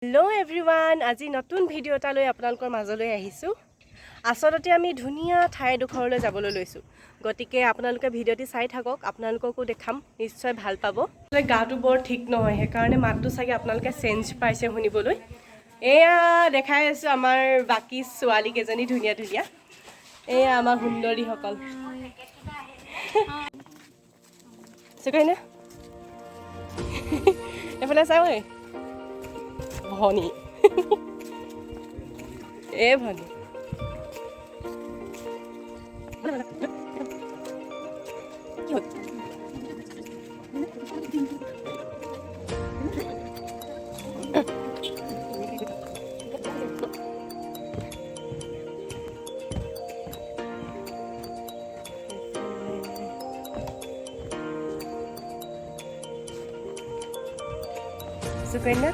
Hello everyone, আজি নতুন video এটা লৈ আপোনালোকৰ মাজলৈ আহিছো। আসলতে আমি ধুনিয়া ঠাই দুখৰলৈ যাবলৈ লৈছো। গতিকে আপোনালোকে ভিডিওটি চাই থাকক, আপোনালোককো দেখাম, নিশ্চয় ভাল পাব। গাটো বৰ ঠিক নহয়, সেই কাৰণে মাতটো চাগে আপোনালোকে চেঞ্জ পাইছে শুনিবলৈ। এয়া দেখাই আছো আমাৰ বাকি ছোৱালী কেজনী ধুনিয়া ধুনিয়া। এয়া আমাৰ সুন্দৰী সকল। সুকন্যা এফালে চাও ঐ ভনী এ ভনী Sukanya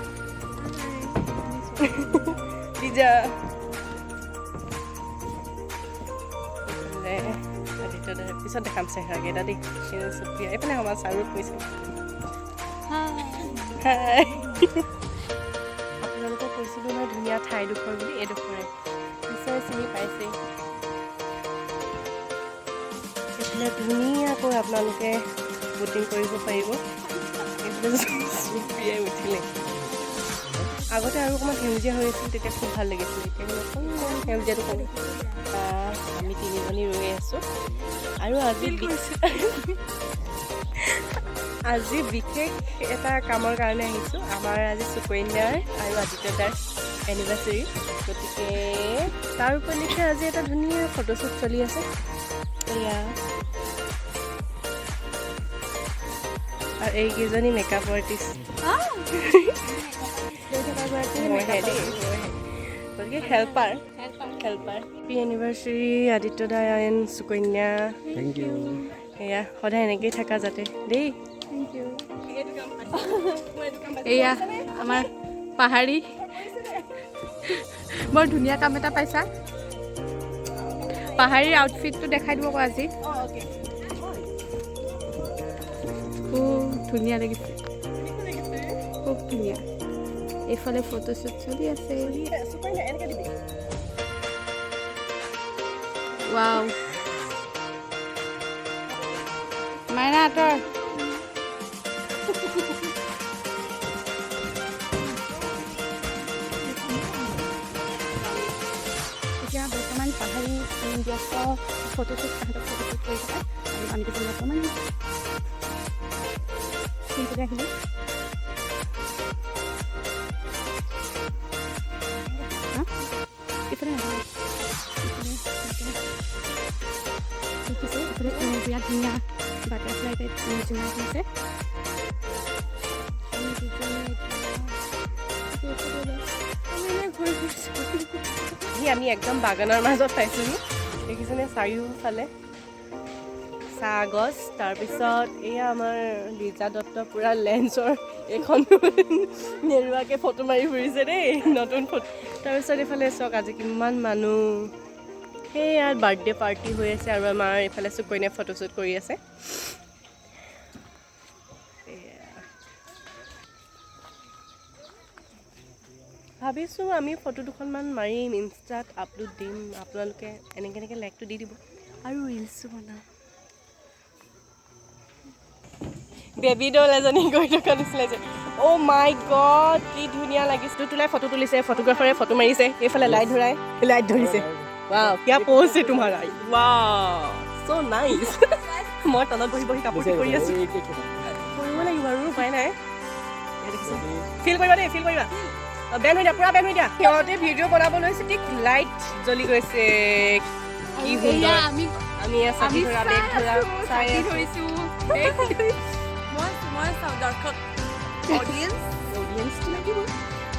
Dija. Bisa dekam saya lagi tadi. Ini sepi. Apa nih sama sarut bisa. Hai. আপোনালোকক কৈছিলো না ধুনীয়া ঠাইডোখৰ বুলি এডোখৰে নিশ্চয় চিনি পাইছে। এইফালে ধুনীয়াকৈ আপোনালোকে বুটিং কৰিব পাৰিব। এইফালে চুপিয়াই উঠিলে। আগতে আৰু অকণমান সেউজীয়া হৈ আছিল, তেতিয়া খুব ভাল লাগিছিল। এতিয়া অকণমান সেউজীয়াটো কমি আমি তিনিজনী ৰৈ আছোঁ। আৰু আজি বিশেষ এটা কামৰ কাৰণে আহিছোঁ। আমাৰ আজি সুকন্যাৰ আৰু আদিত্যদাৰ এনিভাৰ্চেৰী, গতিকে তাৰ উপলক্ষে আজি এটা ধুনীয়া ফটোশ্বুট চলি আছে। এয়া আৰু এইকেইজনী মেকআপ আৰ্টিষ্ট। গতিকে হেল্পাৰ হেপী এনিভাৰ্চাৰী আদিত্যদা এণ্ড সুকন্যা। Thank you. এয়া সদায় এনেকেই থাকা যাতে দেই। Thank you. এয়া আমাৰ পাহাৰী বৰ ধুনীয়া কাম এটা পাইছা। পাহাৰীৰ আউটফিটটো দেখাই দিব আজি। খুব ধুনীয়া লাগিছে, খুব ধুনীয়া। এইফালে ফটোশ্বুট চলি আছে। ৱাও মাইনা আঁতৰ। এতিয়া বৰ্তমান পাহাৰী ব্যস্ত ফটোশ্বুট তাহাঁতক ফটোশ্বুট কৰি থাকে আৰু আমি কিছু বৰ্তমান চিম্পুল আহিলোঁ। বিৰাট ধুনীয়া বাটাৰফ্লাই টাইপ নিচিনা আছে। আমি একদম বাগানৰ মাজত পাইছোঁহি। দেখিছেনে চাৰিওফালে চাহ গছ। তাৰপিছত এয়া আমাৰ লিজা দত্ত পুৰা লেন্সৰ এইখন নেৰুৱাকৈ ফটো মাৰি ফুৰিছে দেই, নতুন ফটো। তাৰপিছত এইফালে চাওক আজি কিমান মানুহ। সেই ইয়াত বাৰ্থডে পাৰ্টি হৈ আছে আৰু আমাৰ এইফালে সুকন্যাই ফটোশ্বুট কৰি আছে। ভাবিছোঁ আমি ফটো দুখনমান মাৰিম, ইনষ্টাত আপলোড দিম। আপোনালোকে এনেকৈ লাইকটো দি দিব আৰু ৰিলছো বনাম। বেবী ডল এজনী গৈ থকা নিচিনা যে। অ' মাই গড, কি ধুনীয়া লাগিছে। তোলাই ফটো তুলিছে, ফটোগ্ৰাফাৰে ফটো মাৰিছে। এইফালে লাইট ধৰিছে। ৱাও কিয়া পোজ है तुम्हारा, ৱাও সো নাইস। মই তলত বহি বহি কাপোৰ কৰি আছো। কৰিব লাগিব আৰু উপায় নাই। ফিল কৰিবা দেই, ফিল কৰিবা। বেন হৈ দিয়া, পুৰা বেন হৈ দিয়া। সিহঁতে ভিডিঅ' বনাব লৈছে, ঠিক লাইট জ্বলি গৈছে। কি সুন্দৰ। আমি চাকি ধৰা, বেগ ধৰা চাই ধৰিছোঁ। মই চাওঁ দৰ্শক অডিয়েঞ্চটো লাগিব।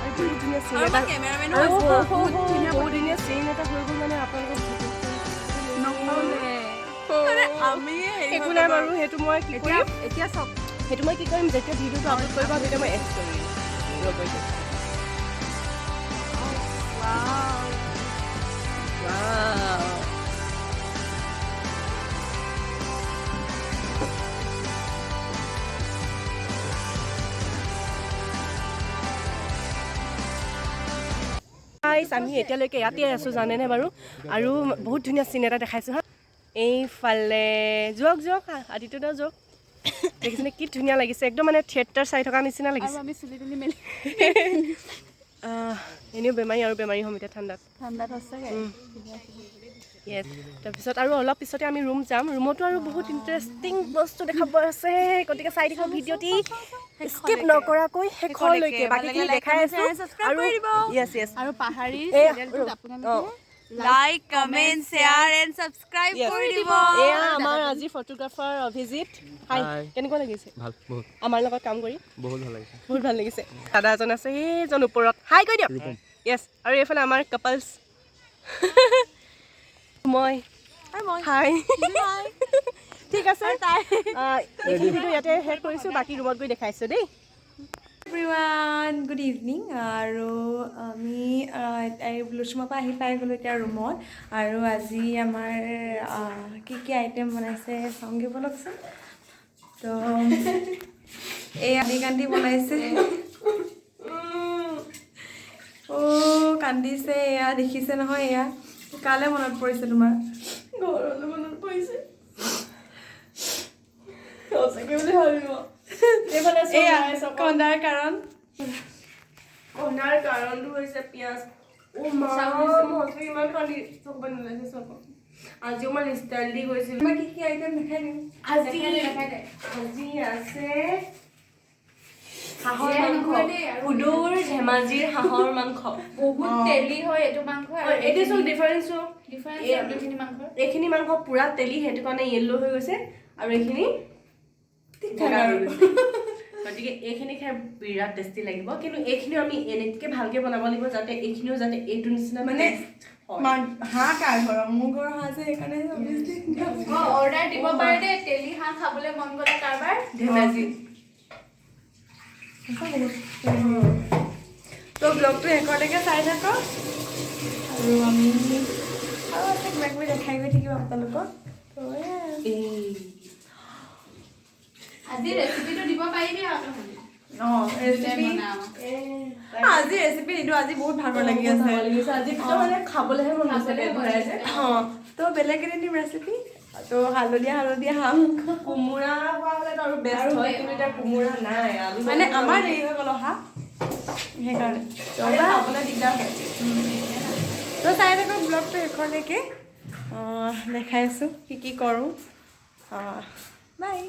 আৰু বহুত ধুনীয়া চিন এটা, বহুত ধুনীয়া চিন এটা হৈ গ'ল মানে আপোনালোকক একো নাই বাৰু। সেইটো মই কি কৰিম এতিয়া চাওক, সেইটো মই কি কৰিম যেতিয়া ভিডিঅ'টো আপলোড কৰিব তেতিয়া মই এড কৰিম। গাইছ আমি এতিয়ালৈকে ইয়াতে আছোঁ জানেনে বাৰু আৰু বহুত ধুনীয়া চিন এটা দেখাইছোঁ হা এইফালে যোৱাক আদিত্যদা যাওক দেখিছেনে কি ধুনীয়া লাগিছে একদম মানে থিয়েটাৰ চাই থকা নিচিনা লাগিছে আমি চুলি তুলি মেলি এনেও বেমাৰী আৰু বেমাৰী হ'ম এতিয়া ঠাণ্ডাত সঁচাকৈ য়েছ তাৰপিছত আৰু অলপ পিছতে আমি ৰুম যাম ৰুমতো আৰু বহুত ইণ্টাৰেষ্টিং বস্তু দেখাব আছে গতিকে চাই থাকিব ভিডিঅ'টি স্কিপ নকৰাকৈ শেষলৈকে বাকীখিনি দেখাই আছোঁ আৰু য়েছ আৰু পাহাৰী like comment share and subscribe কৰি দিব এয়া আমাৰ আজি ফটোগ্ৰাফাৰ অভিজিত হাই কেনেকুৱা লাগিছে ভাল বহুত আমাৰ লগত কাম কৰি বহুত ভাল লাগিছে বহুত ভাল লাগিছে দাদা এজন আছে সেইজন ওপৰত হাই কৈ দিয়ক য়েছ আৰু এইফালে আমাৰ কাপলছ মই হাই ঠিক আছে এইখিনি ভিডিঅ' ইয়াতে শেষ কৰিছোঁ বাকী ৰুমত গৈ দেখাইছোঁ দেই এভৰিৱান গুড ইভিনিং আৰু আমি ব্লুচমৰ পৰা আহি পাই গ'লোঁ এতিয়া ৰুমত আৰু আজি আমাৰ কি আইটেম বনাইছে চাওঁগৈ ব'লকচোন তো এই আদি কান্দি বনাইছে কান্দিছে এয়া দেখিছে নহয় এয়া কালে মনত পৰিছে তোমাৰ ঘৰলৈ মনত পৰিছে সঁচাকৈ বুলি ভাবিব এইফালে এয়া কন্দাৰ কাৰণ কন্দাৰ কাৰণটো হৈছে পিঁয়াজ ইমান কান্দি চব নালাগে চব আজিও মই ষ্টাইল দি গৈছিলোঁ তোমাৰ কি আইটেম দেখাই দিম আজি আছে হাঁহৰ মাংস সুদূৰ ধেমাজিৰ হাঁহৰ মাংস বহুত তেলি হয় এইটো মাংস এইটো চব ডিফাৰেঞ্চ এইখিনি মাংস পুৰা তেলি সেইটো কাৰণে য়েল্লো হৈ গৈছে আৰু এইখিনি গতিকে এইখিনি খাই বিৰাট টেষ্টি লাগিব কিন্তু এইখিনিও আমি এনেকৈ ভালকৈ বনাব লাগিব যাতে এইখিনিও যাতে এইটো নিচিনা মানে হাঁহ কাৰ ঘৰৰ মোৰ ঘৰৰ হাঁহ যে সেইকাৰণে অৰ্ডাৰ দিব পাৰে দেই তেলি হাঁহ খাবলৈ মন গ'লে কাৰোবাৰ ধেমাজি তো ব্লগটো শেষলৈকে চাই থাকক আৰু আমি আৰু আছে কিবা কিবি দেখাই গৈ থাকিম আপোনালোকক তো আজি ৰেচিপিটো দিব পাৰিবি আৰু আজি ৰেচিপি নিদিওঁ আজি বহুত ভাগৰ লাগি আছে আজি মানে খাবলৈহে মন গৈছে পেট ভৰাই যে তো বেলেগ এদিন দিম ৰেচিপি তো হালধীয়া হাঁহ কোমোৰা খোৱা হ'লেতো আৰু বেষ্ট হয় কিন্তু এতিয়া কোমোৰা নাই মানে আমাৰ দেৰি হৈ গ'ল অহা সেইকাৰণে খাবলৈ দিগদাৰ হয় তো চাই থাকক ব্লগটো শেষলৈকে দেখাই আছোঁ কি কৰোঁ বাই